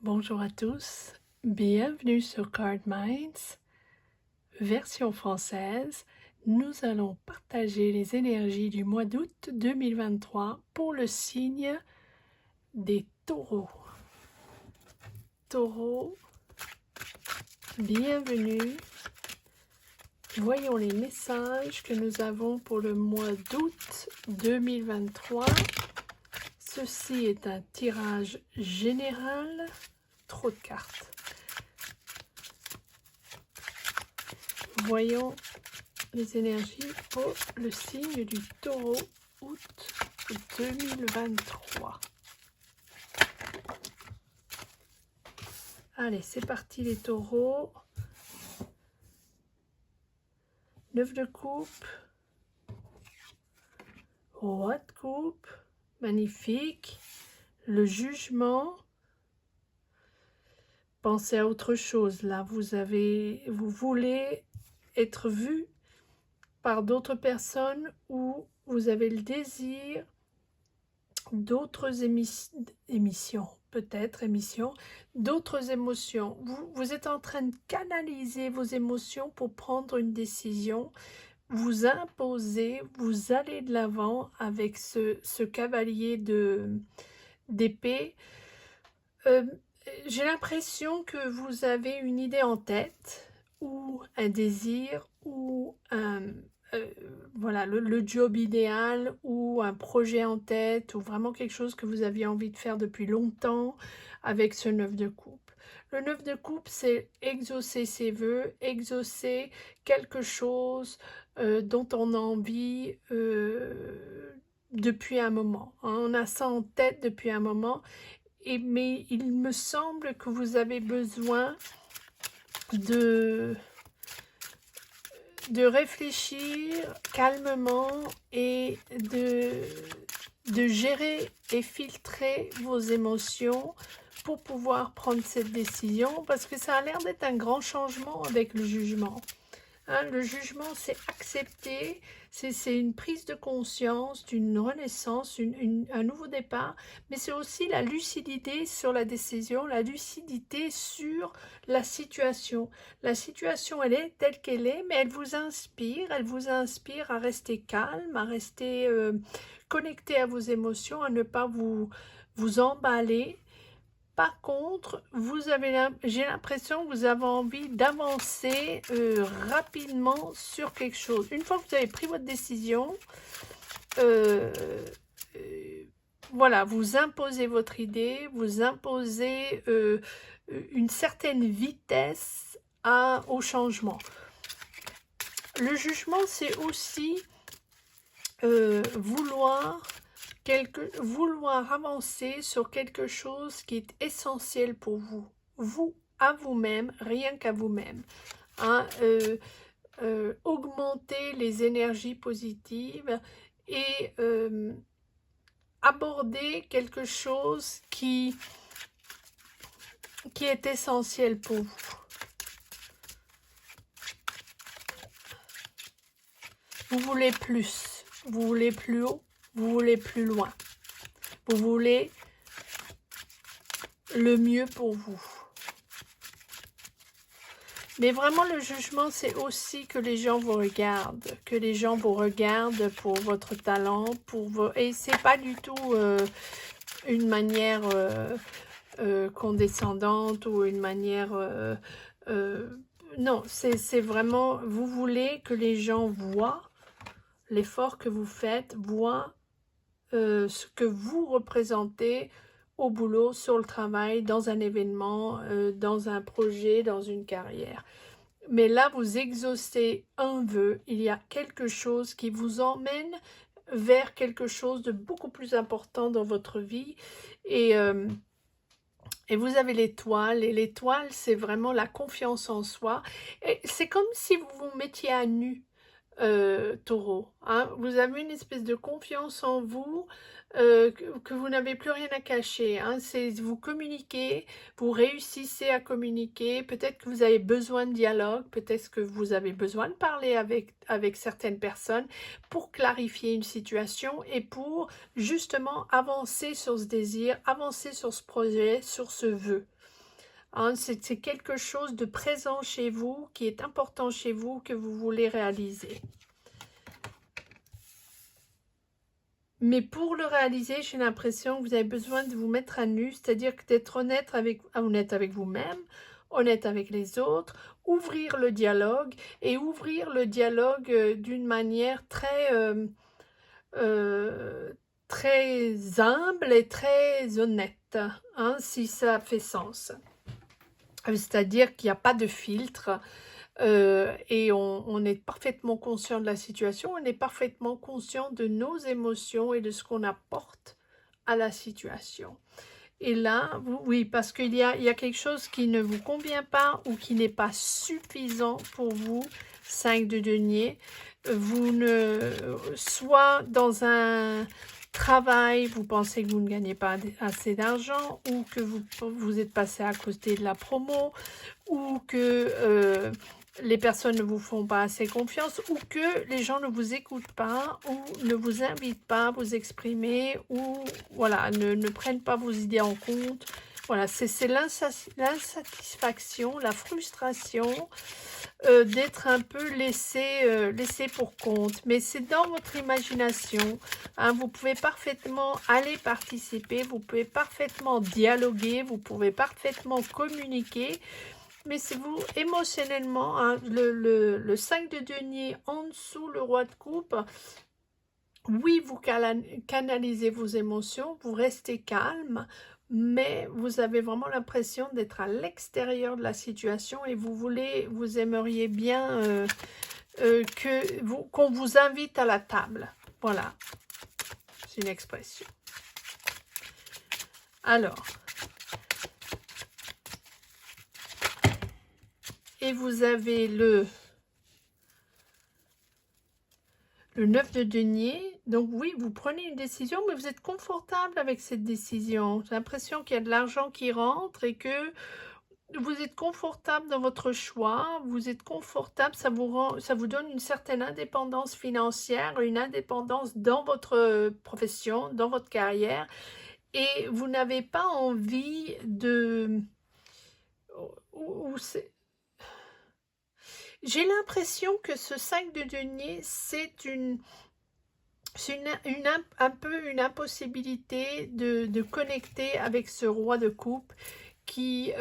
Bonjour à tous, bienvenue sur Card Minds, version française. Nous allons partager les énergies du mois d'août 2023 pour le signe des taureaux. Taureaux, bienvenue. Voyons les messages que nous avons pour le mois d'août 2023. Ceci est un tirage général. Trop de cartes. Voyons les énergies pour le signe du taureau août 2023. Allez, c'est parti les taureaux. 9 de coupe. Roi de coupe. Magnifique. Le jugement. Pensez à autre chose. Là, vous voulez être vu par d'autres personnes ou vous avez le désir d'autres émissions, d'autres émotions. Vous êtes en train de canaliser vos émotions pour prendre une décision, vous imposer, vous allez de l'avant avec ce cavalier d'épée. J'ai l'impression que vous avez une idée en tête, ou un désir, ou voilà, le job idéal, ou un projet en tête, ou vraiment quelque chose que vous aviez envie de faire depuis longtemps avec ce 9 de coupe. Le 9 de coupe, c'est exaucer ses vœux, exaucer quelque chose dont on a envie depuis un moment. Hein. On a ça en tête depuis un moment. Mais il me semble que vous avez besoin de réfléchir calmement et de gérer et filtrer vos émotions pour pouvoir prendre cette décision, parce que ça a l'air d'être un grand changement avec le jugement. Hein, le jugement, c'est accepter, c'est une prise de conscience, d'une renaissance, un nouveau départ, mais c'est aussi la lucidité sur la décision, la lucidité sur la situation. La situation, elle est telle qu'elle est, mais elle vous inspire à rester calme, à rester connecté à vos émotions, à ne pas vous emballer. Par contre, j'ai l'impression que vous avez envie d'avancer rapidement sur quelque chose. Une fois que vous avez pris votre décision, voilà, vous imposez votre idée, vous imposez une certaine vitesse au changement. Le jugement, c'est aussi vouloir avancer sur quelque chose qui est essentiel pour vous, à vous-même, rien qu'à vous-même. Hein, augmenter les énergies positives et aborder quelque chose qui est essentiel pour vous. Vous voulez plus, vous voulez plus haut, vous voulez plus loin. Vous voulez le mieux pour vous. Mais vraiment, le jugement, c'est aussi que les gens vous regardent, pour votre talent, et c'est pas du tout une manière condescendante ou une manière... non, c'est vraiment, vous voulez que les gens voient l'effort que vous faites, voient ce que vous représentez au boulot, sur le travail, dans un événement, dans un projet, dans une carrière. Mais là, vous exaucez un vœu, il y a quelque chose qui vous emmène vers quelque chose de beaucoup plus important dans votre vie. Et vous avez l'étoile, et l'étoile, c'est vraiment la confiance en soi. C'est comme si vous vous mettiez à nu, taureau. Hein. Vous avez une espèce de confiance en vous, que vous n'avez plus rien à cacher. Hein. Vous communiquez, vous réussissez à communiquer. Peut-être que vous avez besoin de dialogue, peut-être que vous avez besoin de parler avec certaines personnes pour clarifier une situation et pour justement avancer sur ce désir, avancer sur ce projet, sur ce vœu. Hein, c'est quelque chose de présent chez vous, qui est important chez vous, que vous voulez réaliser. Mais pour le réaliser, j'ai l'impression que vous avez besoin de vous mettre à nu, c'est-à-dire d'être honnête avec vous-même, honnête avec les autres, ouvrir le dialogue, et ouvrir le dialogue d'une manière très humble et très honnête, hein, si ça fait sens. C'est-à-dire qu'il n'y a pas de filtre, et on est parfaitement conscient de la situation, on est parfaitement conscient de nos émotions et de ce qu'on apporte à la situation. Et là, oui, parce qu'il y a quelque chose qui ne vous convient pas ou qui n'est pas suffisant pour vous, 5 de denier. Vous ne, soit dans un travail, vous pensez que vous ne gagnez pas assez d'argent, ou que vous êtes passé à côté de la promo, ou que les personnes ne vous font pas assez confiance, ou que les gens ne vous écoutent pas, ou ne vous invitent pas à vous exprimer, ou voilà, ne prennent pas vos idées en compte. Voilà, c'est l'insatisfaction, la frustration d'être un peu laissé pour compte. Mais c'est dans votre imagination, hein, vous pouvez parfaitement aller participer, vous pouvez parfaitement dialoguer, vous pouvez parfaitement communiquer. Mais c'est vous, émotionnellement, hein, le 5 de denier en dessous, le roi de coupe, oui, vous canalisez vos émotions, vous restez calme, mais vous avez vraiment l'impression d'être à l'extérieur de la situation et vous aimeriez bien qu'on vous invite à la table. Voilà, c'est une expression. Alors, et vous avez le 9 de denier. Donc oui, vous prenez une décision, mais vous êtes confortable avec cette décision. J'ai l'impression qu'il y a de l'argent qui rentre et que vous êtes confortable dans votre choix, vous êtes confortable, ça vous donne une certaine indépendance financière, une indépendance dans votre profession, dans votre carrière, et vous n'avez pas envie de... J'ai l'impression que ce 5 de denier, c'est un peu une impossibilité de connecter avec ce roi de coupe qui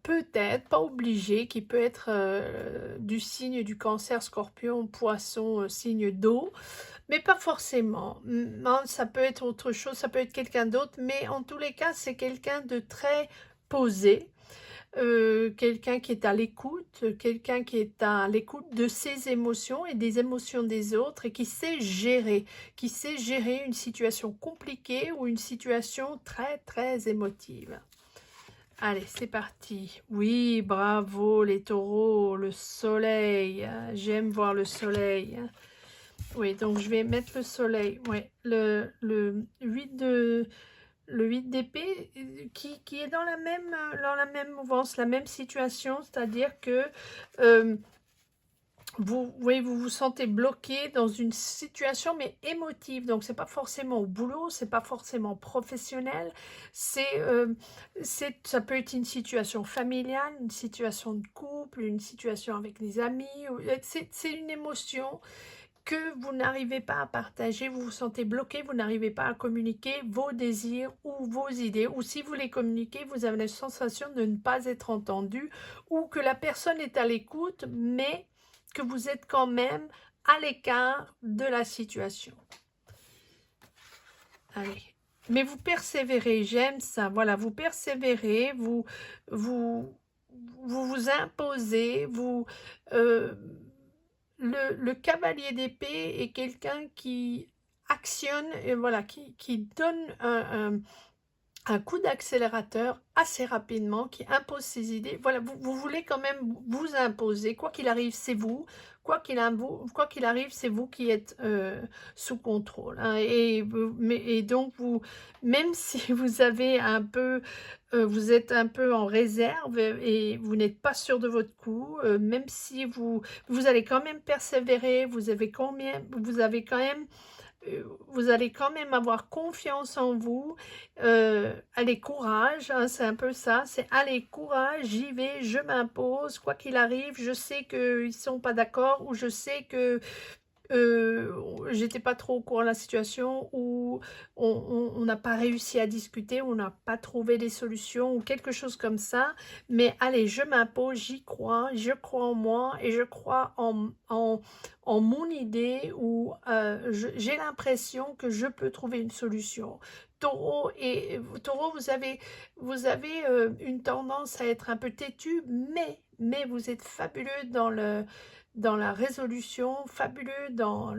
peut être, pas obligé, qui peut être du signe du Cancer, Scorpion, Poisson, signe d'eau, mais pas forcément. Ça peut être autre chose, ça peut être quelqu'un d'autre, mais en tous les cas, c'est quelqu'un de très posé, quelqu'un qui est à l'écoute, quelqu'un qui est à l'écoute de ses émotions et des émotions des autres et qui sait gérer une situation compliquée ou une situation très très émotive. Allez, c'est parti. Oui, bravo les taureaux, le soleil. J'aime voir le soleil. Oui, donc je vais mettre le soleil. Oui, le 8 d'épée qui est dans la même mouvance, la même situation, c'est-à-dire que vous vous sentez bloqué dans une situation mais émotive, donc c'est pas forcément au boulot, c'est pas forcément professionnel, ça peut être une situation familiale, une situation de couple, une situation avec des amis, c'est une émotion que vous n'arrivez pas à partager, vous vous sentez bloqué, vous n'arrivez pas à communiquer vos désirs ou vos idées, ou si vous les communiquez, vous avez la sensation de ne pas être entendu, ou que la personne est à l'écoute, mais que vous êtes quand même à l'écart de la situation. Allez. Mais vous persévérez, j'aime ça, voilà, vous persévérez, vous imposez, le cavalier d'épée est quelqu'un qui actionne, et voilà, qui donne un coup d'accélérateur assez rapidement, qui impose ses idées. Voilà, vous voulez quand même vous imposer, quoi qu'il arrive, c'est vous. Quoi qu'il arrive, c'est vous qui êtes sous contrôle. Hein, et donc, même si vous avez vous êtes un peu en réserve et vous n'êtes pas sûr de votre coup, même si vous allez quand même persévérer, vous avez quand même vous allez quand même avoir confiance en vous. Allez, courage, hein, c'est un peu ça, c'est allez, courage, j'y vais, je m'impose, quoi qu'il arrive, je sais qu'ils ne sont pas d'accord, ou je sais que j'étais pas trop au courant de la situation, ou on n'a pas réussi à discuter, on n'a pas trouvé des solutions ou quelque chose comme ça, mais allez, je m'impose, j'y crois, je crois en moi et je crois en mon idée, ou j'ai l'impression que je peux trouver une solution. Taureau, vous avez une tendance à être un peu têtu, mais vous êtes fabuleux dans la résolution, fabuleux dans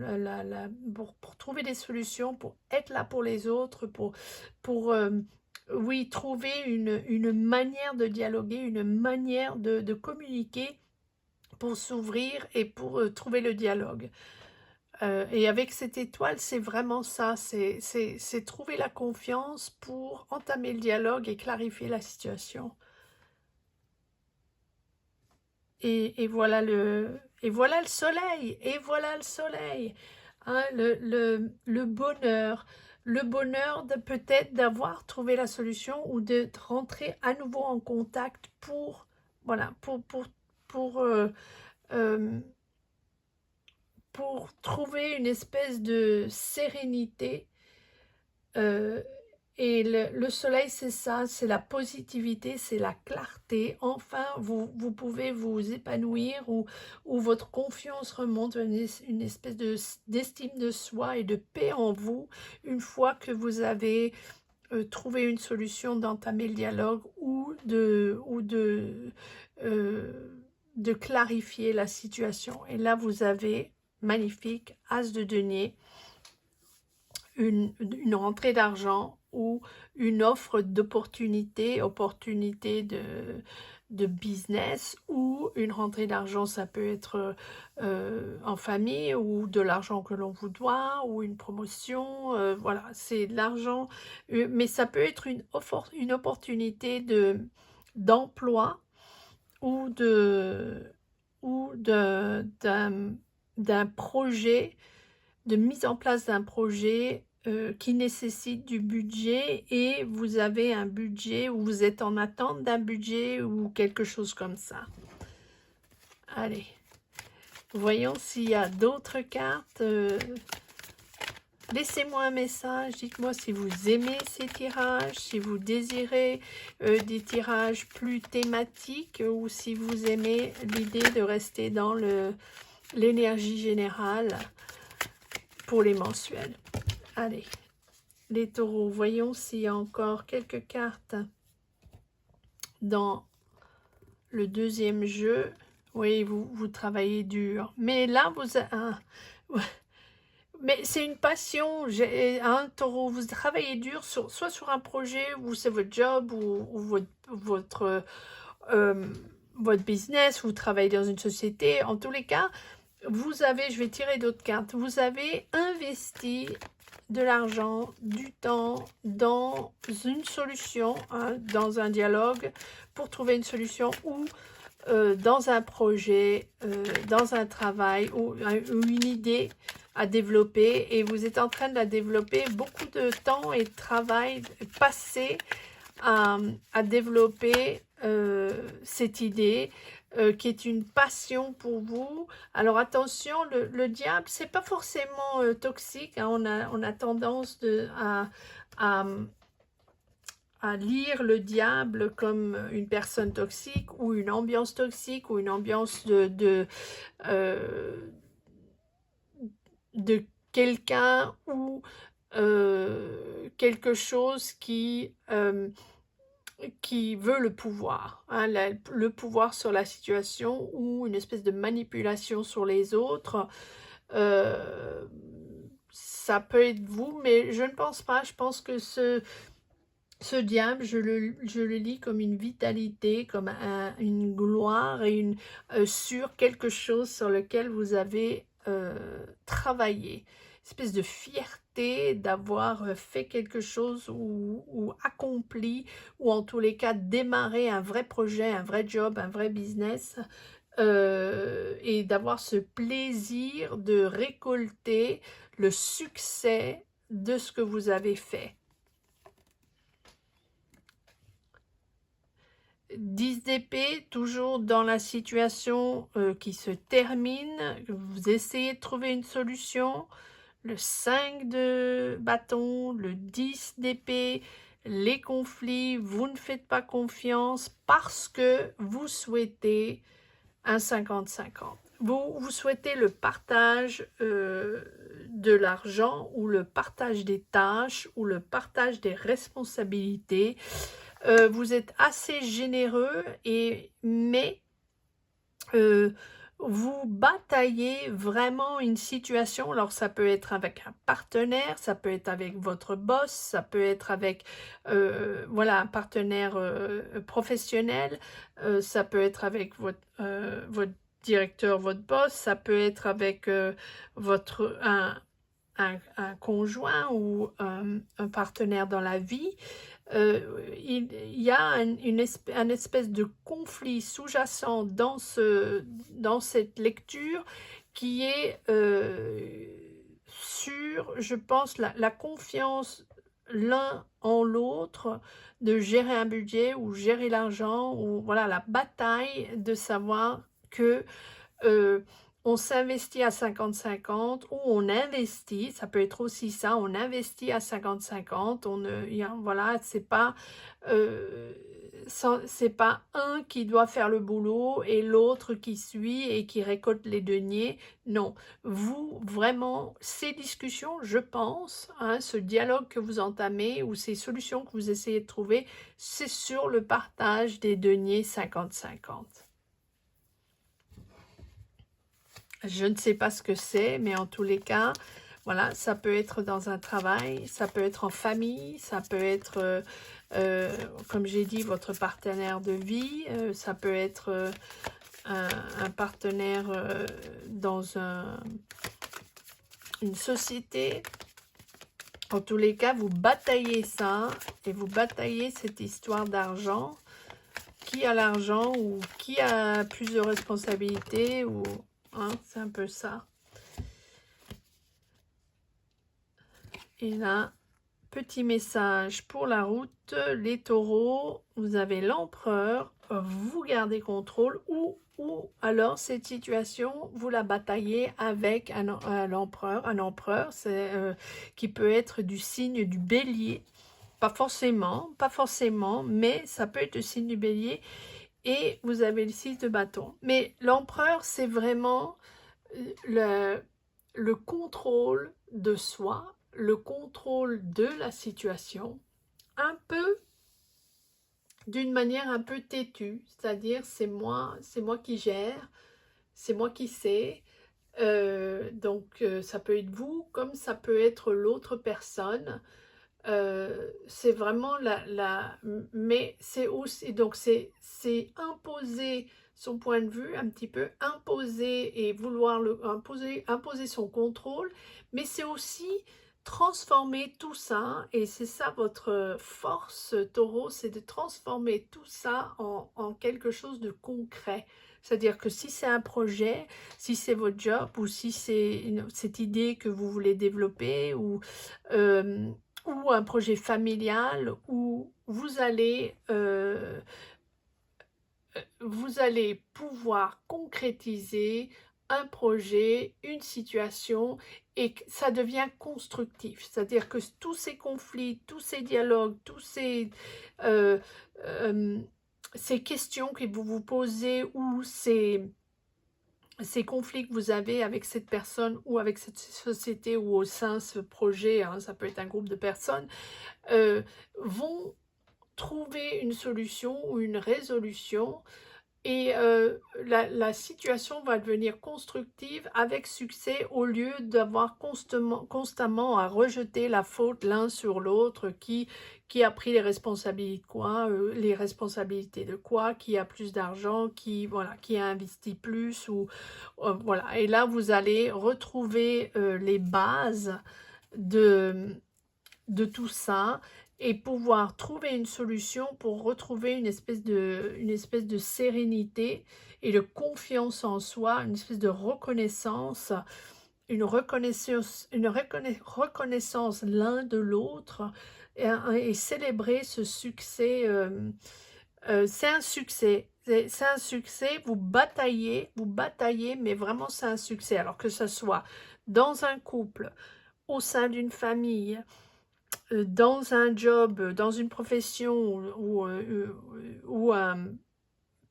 pour trouver des solutions, pour être là pour les autres, pour oui, trouver une manière de dialoguer, une manière de communiquer pour s'ouvrir et pour trouver le dialogue. Et avec cette étoile, c'est vraiment ça, c'est trouver la confiance pour entamer le dialogue et clarifier la situation. Et voilà et voilà le soleil, et voilà le soleil, hein, le bonheur de peut-être d'avoir trouvé la solution, ou de rentrer à nouveau en contact pour, voilà, pour, euh, pour trouver une espèce de sérénité. Et le soleil, c'est ça, c'est la positivité, c'est la clarté. Enfin, vous pouvez vous épanouir, ou votre confiance remonte à une espèce d'estime de soi et de paix en vous, une fois que vous avez trouvé une solution d'entamer le dialogue, de clarifier la situation. Et là, vous avez, magnifique, As de denier, une rentrée d'argent ou une offre d'opportunité, opportunité de business, ou une rentrée d'argent, ça peut être en famille, ou de l'argent que l'on vous doit, ou une promotion, voilà, c'est de l'argent, mais ça peut être une opportunité d'emploi, ou d'un projet, de mise en place d'un projet qui nécessite du budget, et vous avez un budget, ou vous êtes en attente d'un budget, ou quelque chose comme ça. Allez, voyons s'il y a d'autres cartes. Laissez-moi un message, dites-moi si vous aimez ces tirages, si vous désirez des tirages plus thématiques, ou si vous aimez l'idée de rester dans l'énergie générale pour les mensuels. Allez, les taureaux, voyons s'il y a encore quelques cartes dans le deuxième jeu. Oui, vous travaillez dur, mais là, mais c'est une passion, un taureau, vous travaillez dur, soit sur un projet où c'est votre job, ou votre business, vous travaillez dans une société. En tous les cas, vous avez, je vais tirer d'autres cartes, vous avez investi de l'argent, du temps dans une solution, hein, dans un dialogue pour trouver une solution, ou dans un projet, dans un travail, ou une idée à développer, et vous êtes en train de la développer. Beaucoup de temps et de travail passé à développer cette idée, qui est une passion pour vous. Alors attention, le diable, c'est pas forcément toxique, hein. On a tendance à lire le diable comme une personne toxique, ou une ambiance toxique, ou une ambiance de quelqu'un, ou quelque chose qui veut le pouvoir, hein, le pouvoir sur la situation, ou une espèce de manipulation sur les autres. Ça peut être vous, mais je ne pense pas. Je pense que ce diable, je le lis comme une vitalité, comme une gloire, et sur quelque chose sur lequel vous avez travaillé. Espèce de fierté d'avoir fait quelque chose, ou accompli, ou en tous les cas démarré un vrai projet, un vrai job, un vrai business, et d'avoir ce plaisir de récolter le succès de ce que vous avez fait. 10 d'épée, toujours dans la situation qui se termine, vous essayez de trouver une solution. Le 5 de bâton, le 10 d'épée, les conflits, vous ne faites pas confiance parce que vous souhaitez un 50-50. Vous souhaitez le partage de l'argent ou le partage des tâches ou le partage des responsabilités. Vous êtes assez généreux, mais vous bataillez vraiment une situation. Alors ça peut être avec un partenaire, ça peut être avec votre boss, ça peut être avec voilà, un partenaire professionnel, ça peut être avec votre directeur, votre boss, ça peut être avec un conjoint ou un partenaire dans la vie. Il y a un espèce de conflit sous-jacent dans cette lecture qui est sur, je pense, la confiance l'un en l'autre, de gérer un budget ou gérer l'argent, ou voilà, la bataille de savoir que on s'investit à 50-50 ou on investit, ça peut être aussi ça, on investit à 50-50, voilà, c'est pas un qui doit faire le boulot et l'autre qui suit et qui récolte les deniers. Non, vous, vraiment, ces discussions, je pense, hein, ce dialogue que vous entamez ou ces solutions que vous essayez de trouver, c'est sur le partage des deniers 50-50. Je ne sais pas ce que c'est, mais en tous les cas, voilà, ça peut être dans un travail, ça peut être en famille, ça peut être, comme j'ai dit, votre partenaire de vie, ça peut être un partenaire dans une société. En tous les cas, vous bataillez ça et vous bataillez cette histoire d'argent. Qui a l'argent ou qui a plus de responsabilités ou... Hein, c'est un peu ça. Et là, petit message pour la route, les taureaux, vous avez l'empereur, vous gardez contrôle ou alors cette situation, vous la bataillez avec un empereur, c'est qui peut être du signe du bélier, pas forcément, mais ça peut être le signe du bélier. Et vous avez le 6 de bâton. Mais l'empereur, c'est vraiment le contrôle de soi, le contrôle de la situation, un peu, d'une manière un peu têtue, c'est-à-dire c'est moi qui gère, c'est moi qui sais. Donc ça peut être vous comme ça peut être l'autre personne. C'est vraiment mais c'est aussi, donc c'est imposer son point de vue, un petit peu imposer et vouloir imposer son contrôle, mais c'est aussi transformer tout ça, et c'est ça votre force, Taureau, c'est de transformer tout ça en quelque chose de concret. C'est-à-dire que si c'est un projet, si c'est votre job, ou si c'est cette idée que vous voulez développer, ou un projet familial où vous allez pouvoir concrétiser un projet, une situation, et que ça devient constructif. C'est-à-dire que tous ces conflits, tous ces dialogues, tous ces questions que vous vous posez ou ces conflits que vous avez avec cette personne ou avec cette société ou au sein de ce projet, hein, ça peut être un groupe de personnes, vont trouver une solution ou une résolution, et la situation va devenir constructive avec succès au lieu d'avoir constamment à rejeter la faute l'un sur l'autre, qui a pris les responsabilités de quoi, qui a plus d'argent, qui a investi plus, ou voilà. Et là vous allez retrouver les bases de tout ça, et pouvoir trouver une solution pour retrouver une espèce de sérénité et de confiance en soi, une espèce de reconnaissance une reconnaissance l'un de l'autre et célébrer ce succès. C'est un succès. C'est un succès, vous bataillez, mais vraiment c'est un succès. Alors que ce soit dans un couple, au sein d'une famille, dans un job, dans une profession ou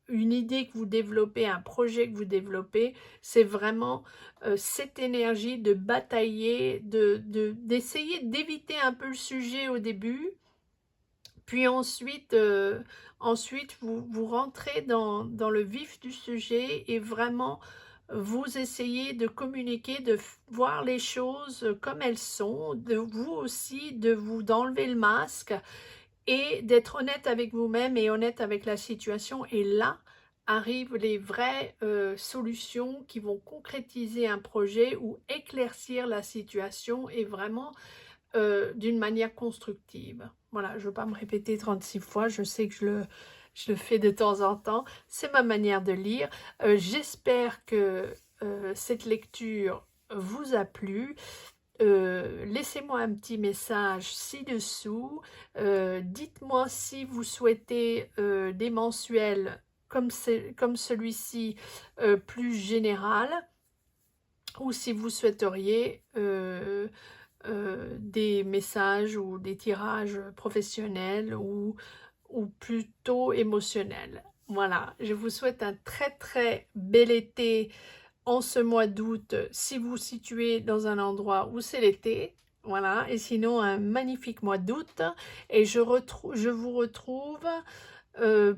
une idée que vous développez, un projet que vous développez, c'est vraiment cette énergie de batailler, d'essayer d'éviter un peu le sujet au début, puis ensuite, vous rentrez dans le vif du sujet et vraiment vous essayez de communiquer, voir les choses comme elles sont, de vous aussi, d'enlever le masque et d'être honnête avec vous-même et honnête avec la situation. Et là arrivent les vraies solutions qui vont concrétiser un projet ou éclaircir la situation et vraiment d'une manière constructive. Voilà, je ne veux pas me répéter 36 fois, je sais que je le fais de temps en temps, c'est ma manière de lire. J'espère que cette lecture vous a plu. Laissez-moi un petit message ci-dessous. Dites-moi si vous souhaitez des mensuels comme celui-ci plus général, ou si vous souhaiteriez des messages ou des tirages professionnels ou plutôt émotionnels. Voilà, je vous souhaite un très très bel été en ce mois d'août si vous vous situez dans un endroit où c'est l'été. Voilà, et sinon un magnifique mois d'août et je vous retrouve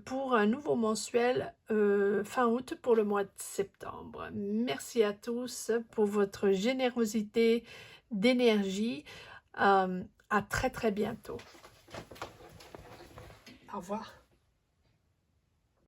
pour un nouveau mensuel fin août pour le mois de septembre. Merci à tous pour votre générosité d'énergie. À très très bientôt. Au revoir.